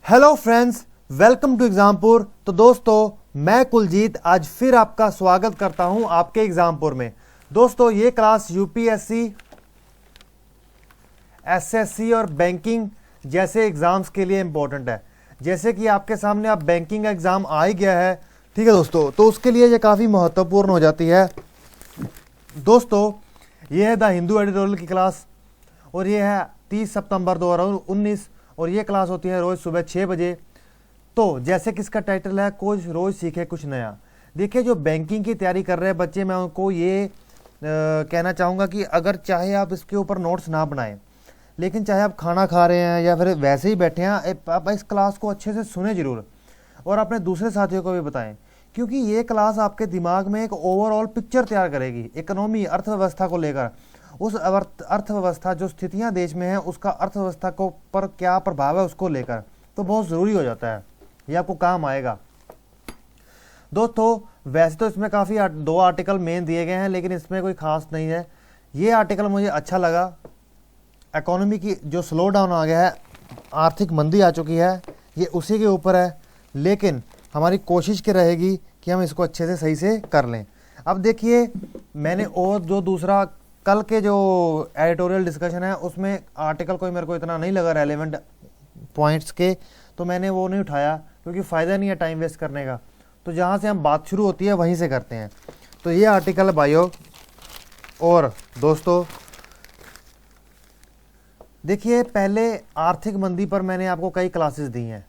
Hello friends, welcome to Exampur. तो दोस्तों, मैं कुलजीत आज फिर आपका स्वागत करता हूं आपके एग्जामपुर में। दोस्तों, ये क्लास यूपीएससी, एसएससी और बैंकिंग जैसे एग्जाम्स के लिए इंपॉर्टेंट है। जैसे कि आपके सामने अब बैंकिंग एग्जाम आ ही गया है, ठीक है दोस्तों, तो उसके लिए ये काफ़ी महत्वपूर्ण हो जाती है। दोस्तों, ये है द हिंदू एडिटोरियल की क्लास और ये है 30 सितंबर 2019 और ये क्लास होती है रोज़ सुबह 6 बजे। तो जैसे कि इसका टाइटल है, कुछ रोज़ सीखे कुछ नया। देखिए, जो बैंकिंग की तैयारी कर रहे हैं बच्चे, मैं उनको ये कहना चाहूँगा कि अगर चाहे आप इसके ऊपर नोट्स ना बनाएं, लेकिन चाहे आप खाना खा रहे हैं या फिर वैसे ही बैठे हैं, आप इस क्लास को अच्छे से सुने ज़रूर और अपने दूसरे साथियों को भी बताएं, क्योंकि ये क्लास आपके दिमाग में एक ओवरऑल पिक्चर तैयार करेगी इकोनॉमी, अर्थव्यवस्था को लेकर। उस अर्थव्यवस्था जो स्थितियां देश में है, उसका अर्थव्यवस्था को पर क्या प्रभाव है उसको लेकर, तो बहुत ज़रूरी हो जाता है, ये आपको काम आएगा। दोस्तों, वैसे तो इसमें काफ़ी 2 आर्टिकल मेन दिए गए हैं, लेकिन इसमें कोई खास नहीं है। ये आर्टिकल मुझे अच्छा लगा। इकोनॉमी की जो स्लो डाउन आ गया है, आर्थिक मंदी आ चुकी है, ये उसी के ऊपर है, लेकिन हमारी कोशिश की रहेगी कि हम इसको अच्छे से सही से कर लें। अब देखिए, मैंने और जो दूसरा कल के जो एडिटोरियल डिस्कशन है, उसमें आर्टिकल कोई मेरे को इतना नहीं लगा रेलेवेंट पॉइंट्स के, तो मैंने वो नहीं उठाया, क्योंकि फ़ायदा नहीं है टाइम वेस्ट करने का। तो जहाँ से हम बात शुरू होती है वहीं से करते हैं। तो ये आर्टिकल है भाइयों और दोस्तों, देखिए, पहले आर्थिक मंदी पर मैंने आपको कई क्लासेस दी हैं,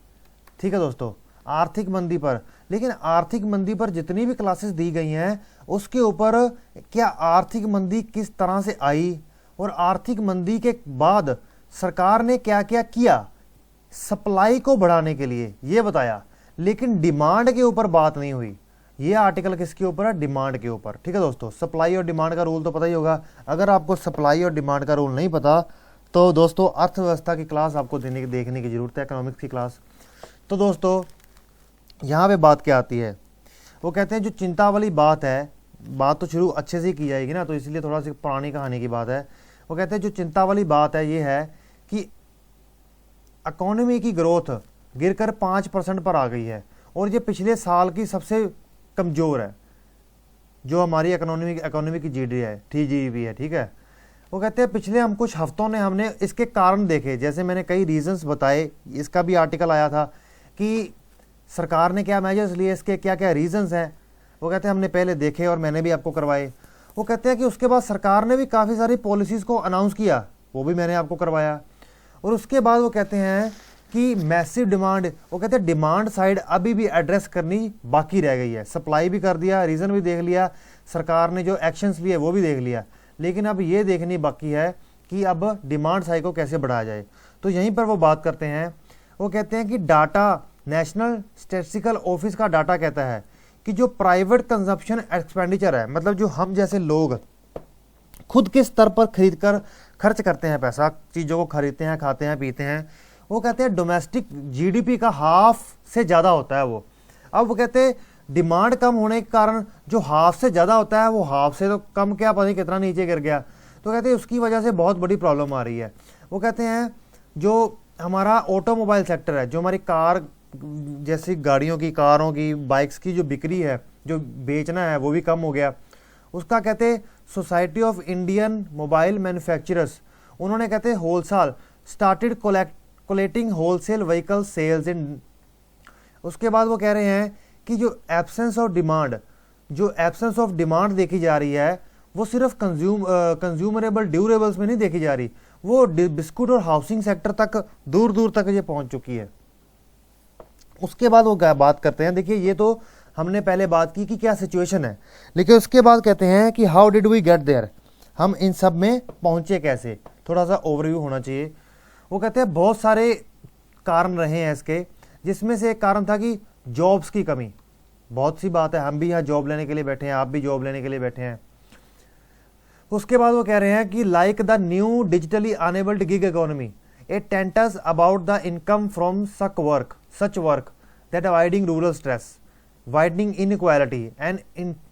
ठीक है दोस्तों, आर्थिक मंदी पर। लेकिन आर्थिक मंदी पर जितनी भी क्लासेस दी गई हैं, उसके ऊपर क्या आर्थिक मंदी किस तरह से आई और आर्थिक मंदी के बाद सरकार ने क्या क्या किया सप्लाई को बढ़ाने के लिए, ये बताया। लेकिन डिमांड के ऊपर बात नहीं हुई। ये आर्टिकल किसके ऊपर है? डिमांड के ऊपर, ठीक है दोस्तों। सप्लाई और डिमांड का रूल तो पता ही होगा। अगर आपको सप्लाई और डिमांड का रूल नहीं पता, तो दोस्तों अर्थव्यवस्था की क्लास आपको देखने की जरूरत है, इकोनॉमिक्स की क्लास। तो दोस्तों, यहाँ पे बात क्या आती है, वो कहते हैं जो चिंता वाली बात है, बात तो शुरू अच्छे से ही की जाएगी ना, तो इसलिए थोड़ा सी पुरानी कहानी की बात है। वो कहते हैं जो चिंता वाली बात है ये है कि इकोनॉमी की ग्रोथ गिरकर 5% पर आ गई है और ये पिछले साल की सबसे कमज़ोर है, जो हमारी इकोनॉमी की जीडीपी है, ठीक है। वो कहते हैं पिछले कुछ हफ्तों ने हमने इसके कारण देखे, जैसे मैंने कई रीजंस बताए, इसका भी आर्टिकल आया था कि सरकार ने क्या मेजर्स लिए, इसके क्या क्या रीजंस हैं। वो कहते हैं हमने पहले देखे और मैंने भी आपको करवाए। वो कहते हैं कि उसके बाद सरकार ने भी काफ़ी सारी पॉलिसीज़ को अनाउंस किया, वो भी मैंने आपको करवाया। और उसके बाद वो कहते हैं कि मैसिव डिमांड, वो कहते हैं डिमांड साइड अभी भी एड्रेस करनी बाकी रह गई है। सप्लाई भी कर दिया, रीज़न भी देख लिया, सरकार ने जो एक्शंस लिए वो भी देख लिया, लेकिन अब ये देखनी बाकी है कि अब डिमांड साइड को कैसे बढ़ाया जाए। तो यहीं पर वो बात करते हैं। वो कहते हैं कि डाटा, नेशनल स्टैटिस्टिकल ऑफिस का डाटा कहता है कि जो प्राइवेट कंजप्शन एक्सपेंडिचर है, मतलब जो हम जैसे लोग खुद के स्तर पर खर्च करते हैं, पैसा चीज़ों को खरीदते हैं, खाते हैं, पीते हैं, वो कहते हैं डोमेस्टिक जीडीपी का हाफ से ज़्यादा होता है वो। अब वो कहते हैं डिमांड कम होने के कारण जो हाफ से ज़्यादा होता है, वो हाफ से तो कम क्या पता नहीं कितना नीचे गिर गया। तो कहते हैं उसकी वजह से बहुत बड़ी प्रॉब्लम आ रही है। वो कहते हैं जो हमारा ऑटोमोबाइल सेक्टर है, जो हमारी कार जैसी गाड़ियों की, कारों की, बाइक्स की जो बिक्री है, जो बेचना है, वो भी कम हो गया। उसका कहते हैं society of Indian mobile manufacturers, उन्होंने कहते हैं wholesale started collecting wholesale vehicle sales in. उसके बाद वो कह रहे हैं कि जो एब्सेंस ऑफ डिमांड देखी जा रही है, वो सिर्फ कंज्यूमरेबल ड्यूरेबल्स में नहीं देखी जा रही, वो बिस्कुट और हाउसिंग सेक्टर तक दूर दूर तक ये पहुंच चुकी है। उसके बाद वो क्या बात करते हैं, देखिए ये तो हमने पहले बात की कि क्या सिचुएशन है, लेकिन उसके बाद कहते हैं कि how did we get there, हम इन सब में पहुंचे कैसे, थोड़ा सा ओवरव्यू होना चाहिए। वो कहते हैं बहुत सारे कारण रहे हैं इसके, जिसमें से एक कारण था कि जॉब्स की कमी। बहुत सी बात है, हम भी यहाँ जॉब लेने के लिए बैठे हैं, आप भी जॉब लेने के लिए बैठे हैं। उसके बाद वो कह रहे हैं कि like the new digitally enabled gig economy, it tends about the income from such work that avoiding rural stress, widening inequality and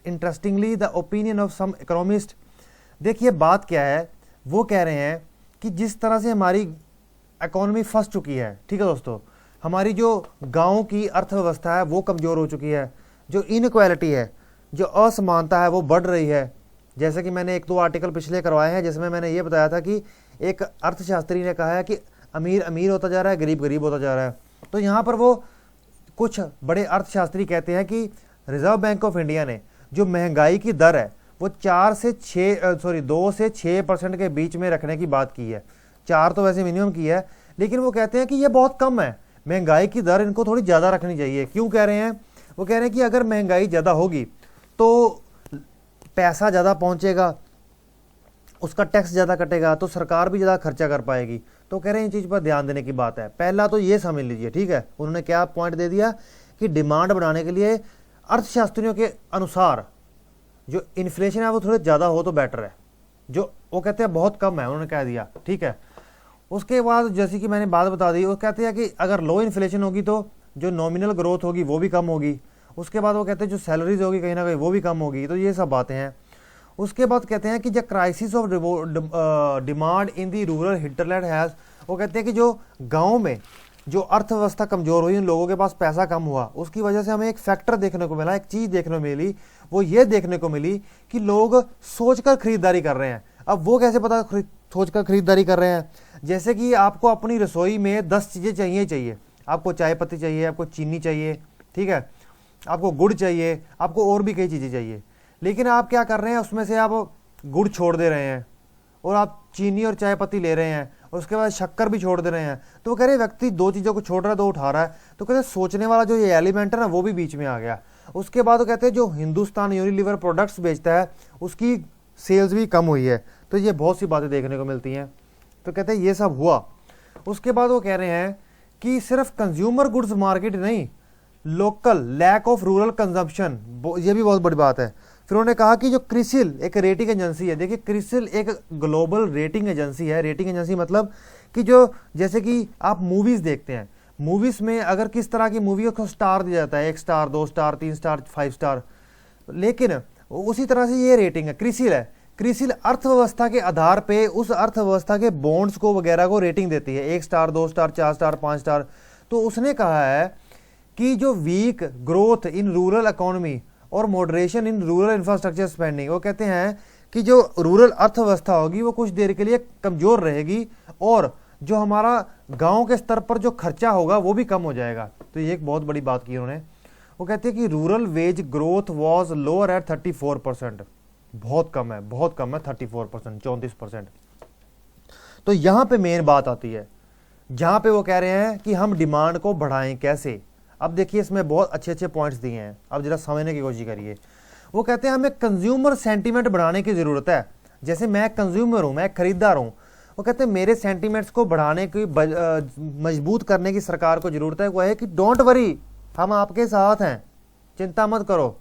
interestingly the opinion of some economists। देखिए बात क्या है, वो कह रहे हैं कि जिस तरह से हमारी इकोनॉमी फंस चुकी है, ठीक है दोस्तों, हमारी जो गांव की अर्थव्यवस्था है वो कमज़ोर हो चुकी है, जो इनक्वालिटी है, जो असमानता है वो बढ़ रही है। जैसे कि मैंने 1-2 आर्टिकल पिछले करवाए हैं जिसमें मैंने ये बताया था कि एक अर्थशास्त्री ने कहा है कि अमीर अमीर होता जा रहा है, गरीब गरीब होता जा रहा है। तो यहाँ पर वो कुछ बड़े अर्थशास्त्री कहते हैं कि रिजर्व बैंक ऑफ इंडिया ने जो महंगाई की दर है वो 2 से 6% के बीच में रखने की बात की है। 4 तो वैसे मिनिमम की है, लेकिन वो कहते हैं कि ये बहुत कम है, महंगाई की दर इनको थोड़ी ज़्यादा रखनी चाहिए। क्यों कह रहे हैं? वो कह रहे हैं कि अगर महंगाई ज़्यादा होगी तो पैसा ज़्यादा पहुँचेगा, उसका टैक्स ज़्यादा कटेगा, तो सरकार भी ज़्यादा खर्चा कर पाएगी। तो कह रहे हैं इन चीज़ पर ध्यान देने की बात है। पहला तो ये समझ लीजिए, ठीक है। उन्होंने क्या पॉइंट दे दिया कि डिमांड बढ़ाने के लिए अर्थशास्त्रियों के अनुसार जो इन्फ्लेशन है वो थोड़े ज़्यादा हो तो बेटर है, जो वो कहते हैं बहुत कम है, उन्होंने कह दिया, ठीक है। उसके बाद जैसे कि मैंने बात बता दी, वो कहते हैं कि अगर लो इन्फ्लेशन होगी तो जो नॉमिनल ग्रोथ होगी वो भी कम होगी। उसके बाद वो कहते हैं जो सैलरीज होगी कहीं ना कहीं वो भी कम होगी। तो ये सब बातें हैं। उसके बाद कहते हैं कि the crisis of demand in the rural hinterland has, वो कहते हैं कि जो गाँव में जो अर्थव्यवस्था कमज़ोर हुई, उन लोगों के पास पैसा कम हुआ, उसकी वजह से हमें एक फैक्टर देखने को मिला, एक चीज़ देखने को मिली। वो ये देखने को मिली कि लोग सोचकर खरीदारी कर रहे हैं। अब वो कैसे पता सोचकर खरीदारी कर रहे हैं? जैसे कि आपको अपनी रसोई में 10 चीज़ें चाहिए। आपको चाय पत्ती चाहिए, आपको चीनी चाहिए, ठीक है, आपको गुड़ चाहिए, आपको और भी कई चीज़ें चाहिए। लेकिन आप क्या कर रहे हैं, उसमें से आप गुड़ छोड़ दे रहे हैं और आप चीनी और चाय पत्ती ले रहे हैं, और उसके बाद शक्कर भी छोड़ दे रहे हैं। तो वो कह रहे व्यक्ति 2 चीज़ों को छोड़ रहा है, 2 उठा रहा है। तो कहते सोचने वाला जो ये एलिमेंट है ना वो भी बीच में आ गया। उसके बाद वो कहते हैं जो हिंदुस्तान यूनिलीवर प्रोडक्ट्स बेचता है उसकी सेल्स भी कम हुई है। तो ये बहुत सी बातें देखने को मिलती हैं। तो कहते हैं ये सब हुआ। उसके बाद वो कह रहे हैं कि सिर्फ कंज्यूमर गुड्स मार्केट नहीं, local lack of rural consumption, ये भी बहुत बड़ी बात है। फिर उन्होंने कहा कि जो क्रिसिल एक रेटिंग एजेंसी है, देखिए क्रिसिल एक ग्लोबल रेटिंग एजेंसी है। रेटिंग एजेंसी मतलब कि जो जैसे कि आप मूवीज़ देखते हैं, मूवीज़ में अगर किस तरह की मूवी को स्टार दिया जाता है, 1 स्टार, 2 स्टार, 3 स्टार, 5 स्टार, लेकिन उसी तरह से ये रेटिंग है, क्रिसिल है। क्रिसिल अर्थव्यवस्था के आधार पे उस अर्थव्यवस्था के बॉन्ड्स को वगैरह को रेटिंग देती है, 1 स्टार, 2 स्टार, 4 स्टार, 5 स्टार। तो उसने कहा है कि जो weak growth in rural economy और moderation in rural infrastructure spending, वो कहते हैं कि जो रूरल अर्थव्यवस्था होगी वो कुछ देर के लिए कमज़ोर रहेगी और जो हमारा गांव के स्तर पर जो खर्चा होगा वो भी कम हो जाएगा। तो ये एक बहुत बड़ी बात की उन्होंने। वो कहते हैं कि rural wage growth was lower at 34%, बहुत कम है, बहुत कम है 34%, 34%। तो यहाँ पे मेन बात आती है, जहाँ पे वो कह रहे हैं कि हम डिमांड को बढ़ाएं कैसे। अब देखिए इसमें बहुत अच्छे अच्छे पॉइंट्स दिए हैं, अब जरा समझने की कोशिश करिए। वो कहते हैं हमें कंज्यूमर सेंटीमेंट बढ़ाने की ज़रूरत है। जैसे मैं कंज्यूमर हूँ, मैं खरीदार हूँ, वो कहते हैं मेरे सेंटीमेंट्स को बढ़ाने की मजबूत करने की सरकार को ज़रूरत है। वो है कि डोंट वरी, हम आपके साथ हैं, चिंता मत करो।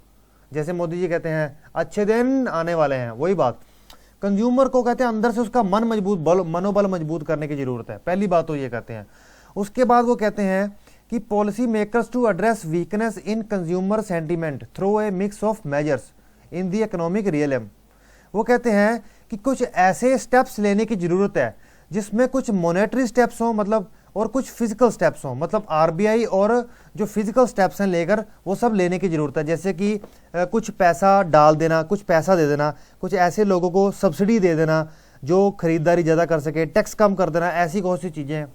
जैसे मोदी जी कहते हैं अच्छे दिन आने वाले हैं, वही बात। कंज्यूमर को कहते हैं अंदर से उसका मनोबल मजबूत करने की ज़रूरत है। पहली बात तो ये कहते हैं। उसके बाद वो कहते हैं कि policy makers to address weakness in consumer sentiment through a mix of measures in the economic realm. वो कहते हैं कि कुछ ऐसे स्टेप्स लेने की ज़रूरत है जिसमें कुछ मॉनेटरी स्टेप्स हों, मतलब, और कुछ फिजिकल स्टेप्स हों, मतलब आरबीआई और जो फिजिकल स्टेप्स हैं लेकर वो सब लेने की ज़रूरत है। जैसे कि कुछ पैसा डाल देना, कुछ पैसा दे देना, कुछ ऐसे लोगों को सब्सिडी दे देना जो खरीदारी ज़्यादा कर सके, टैक्स कम कर देना, ऐसी बहुत सी चीज़ें हैं।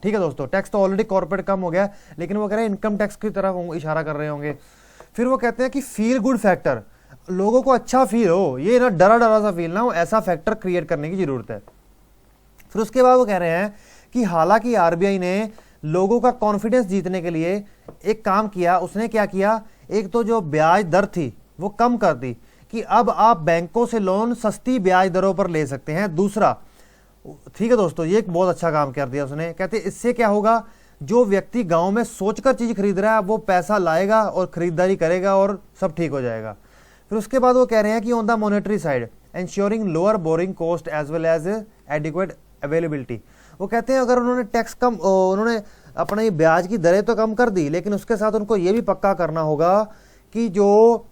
ठीक है दोस्तों, टैक्स तो ऑलरेडी कॉर्पोरेट कम हो गया, लेकिन वो कह रहे हैं इनकम टैक्स की तरफ इशारा कर रहे होंगे। फिर वो कहते हैं कि फील गुड फैक्टर, लोगों को अच्छा फील हो, ये ना डरा डरा सा फील ना हो, ऐसा फैक्टर क्रिएट करने की ज़रूरत है। फिर उसके बाद वो कह रहे हैं कि हालांकि आरबीआई ने लोगों का कॉन्फिडेंस जीतने के लिए एक काम किया। उसने क्या किया, एक तो जो ब्याज दर थी वो कम कर दी कि अब आप बैंकों से लोन सस्ती ब्याज दरों पर ले सकते हैं। दूसरा, ठीक है दोस्तों, ये एक बहुत अच्छा काम कर दिया उसने। कहते इससे क्या होगा, जो व्यक्ति गांव में सोचकर चीज़ खरीद रहा है वो पैसा लाएगा और खरीदारी करेगा और सब ठीक हो जाएगा। फिर उसके बाद वो कह रहे हैं कि on the monetary side ensuring lower borrowing cost as well as adequate availability. वो कहते हैं अगर उन्होंने टैक्स कम, उन्होंने अपना ये ब्याज की दरें तो कम कर दी, लेकिन उसके साथ उनको ये भी पक्का करना होगा कि जो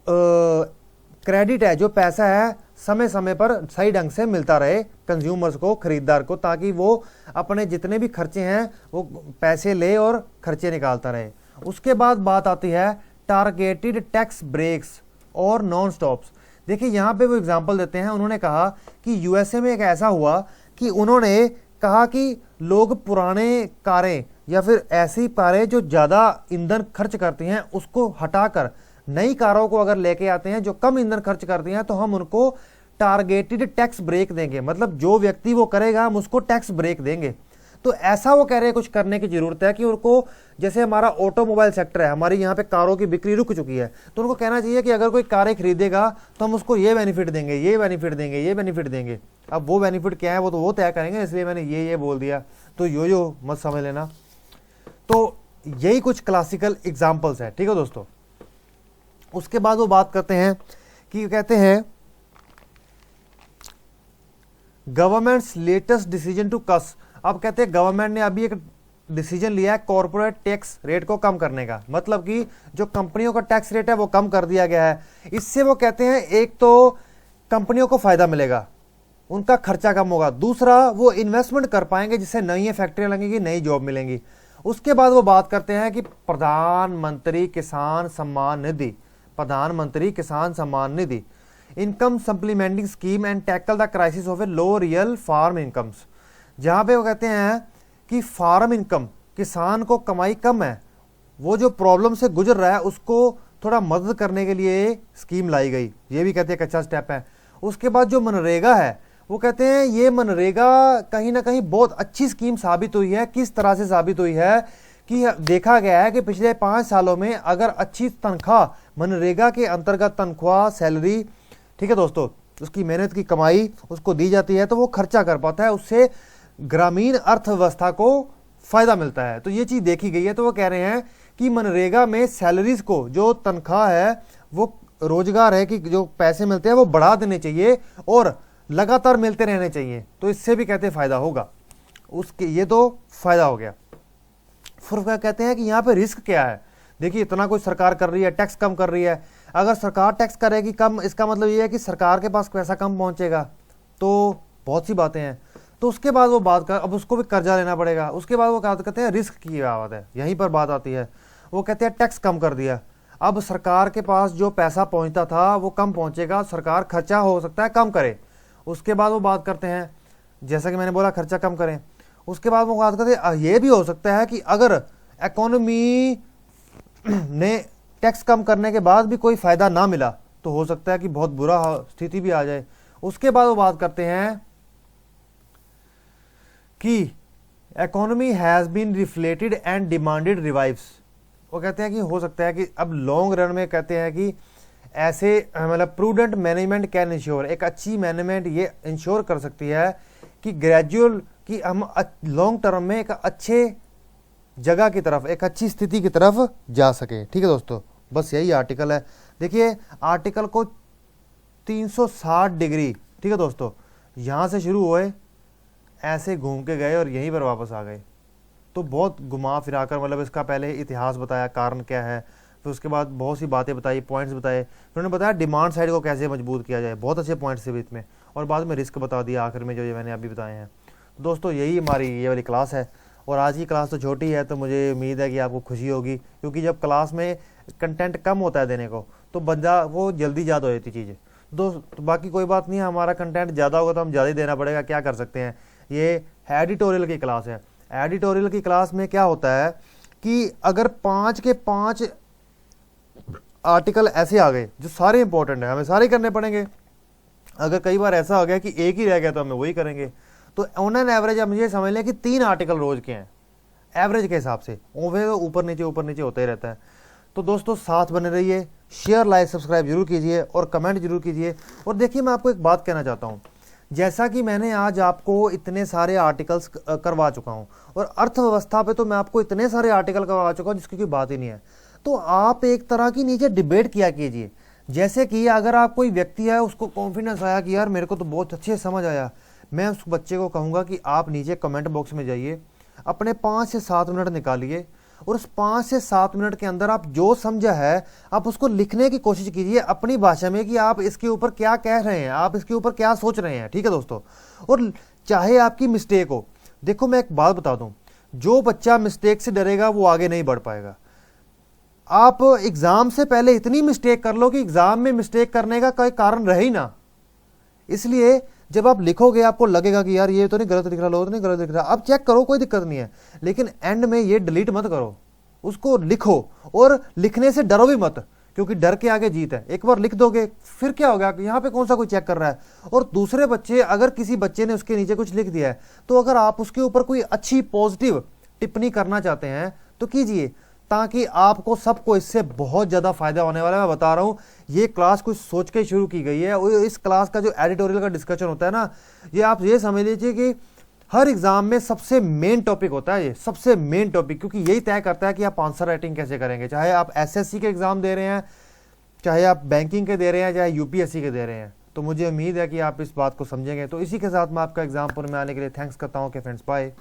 क्रेडिट है, जो पैसा है, समय समय पर सही ढंग से मिलता रहे कंज्यूमर्स को, खरीदार को, ताकि वो अपने जितने भी खर्चे हैं वो पैसे ले और खर्चे निकालता रहे। उसके बाद बात आती है टारगेटेड टैक्स ब्रेक्स और नॉन स्टॉप्स। देखिए यहाँ पे वो एग्जांपल देते हैं। उन्होंने कहा कि यूएसए में एक ऐसा हुआ कि उन्होंने कहा कि लोग पुराने कारें या फिर ऐसी कारें जो ज़्यादा ईंधन खर्च करती हैं उसको हटाकर नई कारों को अगर लेके आते हैं जो कम ईंधन खर्च करती हैं तो हम उनको टारगेटेड टैक्स ब्रेक देंगे, मतलब जो व्यक्ति वो करेगा हम उसको टैक्स ब्रेक देंगे। तो ऐसा वो कह रहे हैं कुछ करने की जरूरत है कि उनको, जैसे हमारा ऑटोमोबाइल सेक्टर है, हमारी यहाँ पे कारों की बिक्री रुक चुकी है, तो उनको कहना चाहिए कि अगर कोई कारें खरीदेगा तो हम उसको ये बेनिफिट देंगे, ये बेनिफिट देंगे, ये बेनिफिट देंगे। अब वो बेनिफिट क्या है वो तो वो तय करेंगे, इसलिए मैंने ये बोल दिया, तो यो मत समझ लेना। तो यही कुछ क्लासिकल एग्जाम्पल्स है, ठीक है दोस्तों। उसके बाद वो बात करते हैं कि कहते हैं गवर्नमेंट्स लेटेस्ट डिसीजन टू कस। अब कहते हैं गवर्नमेंट ने अभी एक डिसीजन लिया है कॉर्पोरेट टैक्स रेट को कम करने का, मतलब कि जो कंपनियों का टैक्स रेट है वो कम कर दिया गया है। इससे वो कहते हैं एक तो कंपनियों को फायदा मिलेगा, उनका खर्चा कम होगा, दूसरा वो इन्वेस्टमेंट कर पाएंगे जिससे नई फैक्ट्रियां लगेंगी, नई जॉब मिलेंगी। उसके बाद वो बात करते हैं कि प्रधानमंत्री किसान सम्मान निधि, Pradhan Mantri Kisan Samman Nidhi, income supplementing scheme and tackle the crisis of a low real farm incomes. जहां पे वो कहते हैं कि फार्म इनकम, किसान को कमाई कम है, वो जो प्रॉब्लम से गुजर रहा है उसको थोड़ा मदद करने के लिए स्कीम लाई गई, ये भी कहते हैं एक अच्छा स्टेप है। उसके बाद जो मनरेगा है वो कहते हैं ये मनरेगा कहीं ना कहीं बहुत अच्छी स्कीम साबित हुई है। किस तरह से साबित हुई है कि देखा गया है कि पिछले 5 सालों में अगर अच्छी तनख्वाह, मनरेगा के अंतर्गत तनख्वाह, सैलरी, ठीक है दोस्तों, उसकी मेहनत की कमाई उसको दी जाती है तो वो खर्चा कर पाता है, उससे ग्रामीण अर्थव्यवस्था को फायदा मिलता है। तो ये चीज देखी गई है। तो वो कह रहे हैं कि मनरेगा में सैलरीज को, जो तनख्वाह है, वो रोजगार है कि जो पैसे मिलते हैं वो बढ़ा देने चाहिए और लगातार मिलते रहने चाहिए, तो इससे भी कहते हैं फायदा होगा उसके, ये तो फायदा हो गया। फिर कहते हैं कि यहाँ पे रिस्क क्या है। देखिए इतना कोई सरकार कर रही है, टैक्स कम कर रही है, अगर सरकार टैक्स करेगी कम, इसका मतलब ये है कि सरकार के पास पैसा कम पहुंचेगा, तो बहुत सी बातें हैं। तो उसके बाद वो बात कर, अब उसको भी कर्जा लेना पड़ेगा। उसके बाद वो कहते हैं रिस्क की बात है, यहीं पर बात आती है। वो कहते हैं टैक्स कम कर दिया, अब सरकार के पास जो पैसा पहुंचता था वो कम पहुंचेगा, सरकार खर्चा हो सकता है कम करे। उसके बाद वो बात करते हैं, जैसा कि मैंने बोला, खर्चा कम करें। उसके बाद वो बात करते हैं ये भी हो सकता है कि अगर इकोनॉमी ने टैक्स कम करने के बाद भी कोई फायदा ना मिला तो हो सकता है कि बहुत बुरा स्थिति भी आ जाए। उसके बाद वो बात करते हैं कि economy has been reflated and demanded revives. वो कहते हैं कि हो सकता है कि अब लॉन्ग रन में कहते हैं कि ऐसे, मतलब प्रूडेंट मैनेजमेंट कैन इंश्योर, एक अच्छी मैनेजमेंट ये इंश्योर कर सकती है कि ग्रेजुअल, कि हम लॉन्ग टर्म में एक अच्छे जगह की तरफ, एक अच्छी स्थिति की तरफ जा सके। ठीक है दोस्तों, बस यही आर्टिकल है। देखिए आर्टिकल को 360 डिग्री, ठीक है दोस्तों, यहाँ से शुरू हुए, ऐसे घूम के गए और यहीं पर वापस आ गए। तो बहुत घुमा फिरा कर, मतलब इसका पहले इतिहास बताया, कारण क्या है, फिर उसके बाद बहुत सी बातें बताई, पॉइंट्स बताए, फिर उन्होंने बताया डिमांड साइड को कैसे मजबूत किया जाए, बहुत अच्छे पॉइंट्स थे बीच में, और बाद में रिस्क बता दिया आखिर में, जो ये मैंने अभी बताए हैं। तो दोस्तों यही हमारी ये वाली क्लास है, और आज की क्लास तो छोटी है, तो मुझे उम्मीद है कि आपको खुशी होगी, क्योंकि जब क्लास में कंटेंट कम होता है देने को तो बंदा वो जल्दी याद हो जाती चीज़ें। तो बाकी कोई बात नहीं है, हमारा कंटेंट ज़्यादा होगा तो हम ज़्यादा ही देना पड़ेगा, क्या कर सकते हैं। ये एडिटोरियल की क्लास है। एडिटोरियल की क्लास में क्या होता है कि अगर 5 के 5 आर्टिकल ऐसे आ गए जो सारे इंपॉर्टेंट है, हमें सारे करने पड़ेंगे। अगर कई बार ऐसा हो गया कि एक ही रह गया तो हमें वही करेंगे। तो ऑन एन एवरेज आप मुझे समझ लें कि 3 आर्टिकल रोज के हैं, एवरेज के हिसाब से। ऊपर नीचे होता ही रहता है। तो दोस्तों साथ बने रहिए, शेयर लाइक सब्सक्राइब जरूर कीजिए और कमेंट जरूर कीजिए। और देखिए मैं आपको एक बात कहना चाहता हूँ, जैसा कि मैंने आज आपको इतने सारे आर्टिकल्स करवा चुका हूँ, और अर्थव्यवस्था पे तो मैं आपको इतने सारे आर्टिकल करवा चुका हूँ जिसकी कोई बात ही नहीं है। तो आप एक तरह की नीचे डिबेट किया कीजिए। जैसे कि अगर आप कोई व्यक्ति है, उसको कॉन्फिडेंस आया कि यार मेरे को तो बहुत अच्छे से समझ आया, मैं उस बच्चे को कहूँगा कि आप नीचे कमेंट बॉक्स में जाइए, अपने 5 से 7 मिनट निकालिए, और उस 5 से 7 मिनट के अंदर आप जो समझा है आप उसको लिखने की कोशिश कीजिए अपनी भाषा में कि आप इसके ऊपर क्या कह रहे हैं, आप इसके ऊपर क्या सोच रहे हैं। ठीक है दोस्तों, और चाहे आपकी मिस्टेक हो, देखो मैं एक बात बता दूं, जो बच्चा मिस्टेक से डरेगा वो आगे नहीं बढ़ पाएगा। आप एग्जाम से पहले इतनी मिस्टेक कर लो कि एग्जाम में मिस्टेक करने का कोई कारण रहे ही ना। इसलिए जब आप लिखोगे आपको लगेगा कि यार ये तो नहीं गलत लिख रहा, लोग तो नहीं गलत लिख रहा, आप चेक करो, कोई दिक्कत नहीं है, लेकिन एंड में ये डिलीट मत करो, उसको लिखो और लिखने से डरो भी मत, क्योंकि डर के आगे जीत है। एक बार लिख दोगे फिर क्या होगा, यहाँ पे कौन सा कोई चेक कर रहा है। और दूसरे बच्चे, अगर किसी बच्चे ने उसके नीचे कुछ लिख दिया है तो अगर आप उसके ऊपर कोई अच्छी पॉजिटिव टिप्पणी करना चाहते हैं तो कीजिए, ताकि आपको सबको इससे बहुत ज्यादा फायदा होने वाला है। मैं बता रहा हूं, ये क्लास कुछ सोच के शुरू की गई है और इस क्लास का जो एडिटोरियल का डिस्कशन होता है ना, ये आप ये समझ लीजिए कि हर एग्जाम में सबसे मेन टॉपिक होता है, ये सबसे मेन टॉपिक, क्योंकि यही तय करता है कि आप आंसर राइटिंग कैसे करेंगे। चाहे आप एसएससी के एग्जाम दे रहे हैं, चाहे आप बैंकिंग के दे रहे हैं, चाहे यूपीएससी के दे रहे हैं। तो मुझे उम्मीद है कि आप इस बात को समझेंगे। तो इसी के साथ मैं आपका एग्जाम पर में आने के लिए थैंक्स करता हूँ कि फ्रेंड्स, बाय।